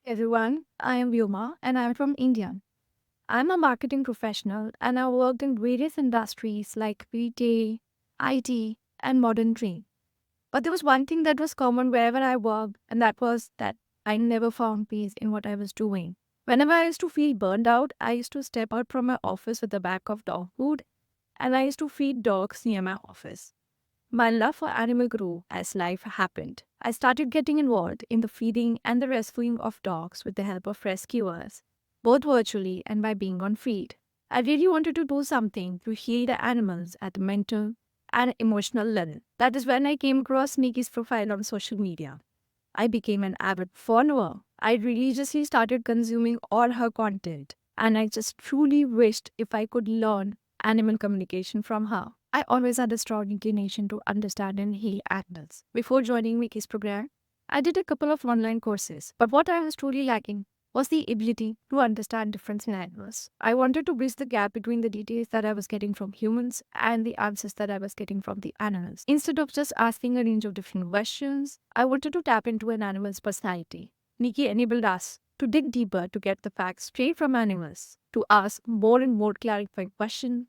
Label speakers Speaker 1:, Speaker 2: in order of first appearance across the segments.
Speaker 1: Everyone, I am Vyoma and I'm from India. I'm a marketing professional and I worked in various industries like retail, IT, and modern trade. But there was one thing that was common wherever I worked, and that was that I never found peace in what I was doing. Whenever I used to feel burned out, I used to step out from my office with a bag of dog food and I used to feed dogs near my office. My love for animal grew as life happened. I started getting involved in the feeding and the rescuing of dogs with the help of rescuers, both virtually and by being on feed. I really wanted to do something to heal the animals at the mental and emotional level. That is when I came across Nikki's profile on social media. I became an avid follower. I religiously started consuming all her content, and I just truly wished if I could learn animal communication from her. I always had a strong inclination to understand and heal animals. Before joining Mickey's program, I did a couple of online courses, but what I was truly lacking was the ability to understand difference in animals. I wanted to bridge the gap between the details that I was getting from humans and the answers that I was getting from the animals. Instead of just asking a range of different questions, I wanted to tap into an animal's personality. Nikki enabled us to dig deeper to get the facts straight from animals, to ask more and more clarifying questions,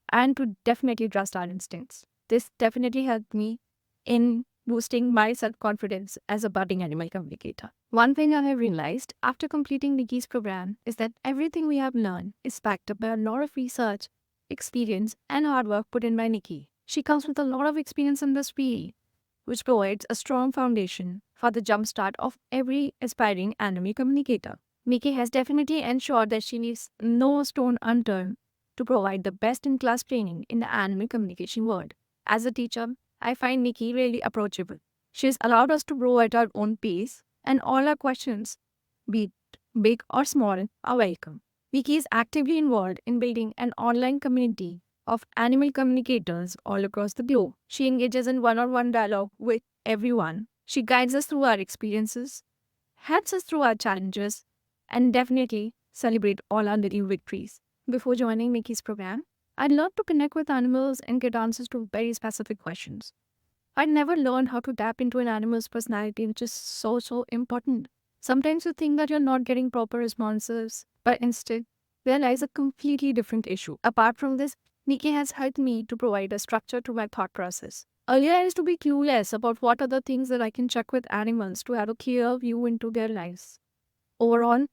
Speaker 1: and to definitely trust our instincts. This definitely helped me in boosting my self confidence as a budding animal communicator. One thing I have realized after completing Nikki's program is that everything we have learned is backed up by a lot of research, experience, and hard work put in by Nikki. She comes with a lot of experience in this field, which provides a strong foundation for the jumpstart of every aspiring animal communicator. Nikki has definitely ensured that she leaves no stone unturned to provide the best in class training in the animal communication world. As a teacher, I find Nikki really approachable. She has allowed us to grow at our own pace, and all our questions, be it big or small, are welcome. Nikki is actively involved in building an online community of animal communicators all across the globe. She engages in one on one dialogue with everyone. She guides us through our experiences, helps us through our challenges, and definitely celebrate all our little victories. Before joining Mickey's program, I'd love to connect with animals and get answers to very specific questions. I never learned how to tap into an animal's personality, which is so important. Sometimes you think that you're not getting proper responses, but instead, there lies a completely different issue. Apart from this, Nikki has helped me to provide a structure to my thought process. Earlier, I used to be clueless about what are the things that I can check with animals to have a clear view into their lives. Overall,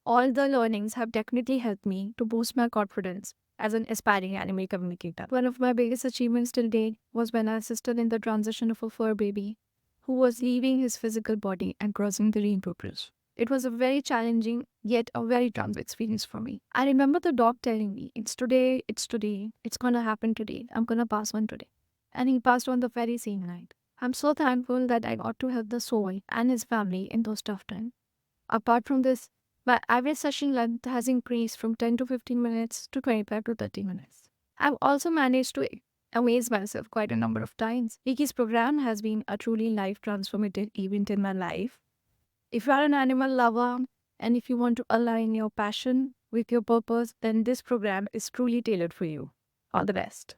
Speaker 1: all the learnings have definitely helped me to boost my confidence as an aspiring animal communicator. One of my biggest achievements till date was when I assisted in the transition of a fur baby who was leaving his physical body and crossing the rainbow bridge. It was a very challenging yet a very trans experience for me. I remember the dog telling me, it's today, it's gonna happen today, I'm gonna pass on today. And he passed on the very same night. I'm so thankful that I got to help the soul and his family in those tough times. Apart from this, my average session length has increased from 10 to 15 minutes to 25 to 30 minutes. I've also managed to amaze myself quite a number of times. Iki's program has been a truly life transformative event in my life. If you are an animal lover and if you want to align your passion with your purpose, then this program is truly tailored for you. All the best.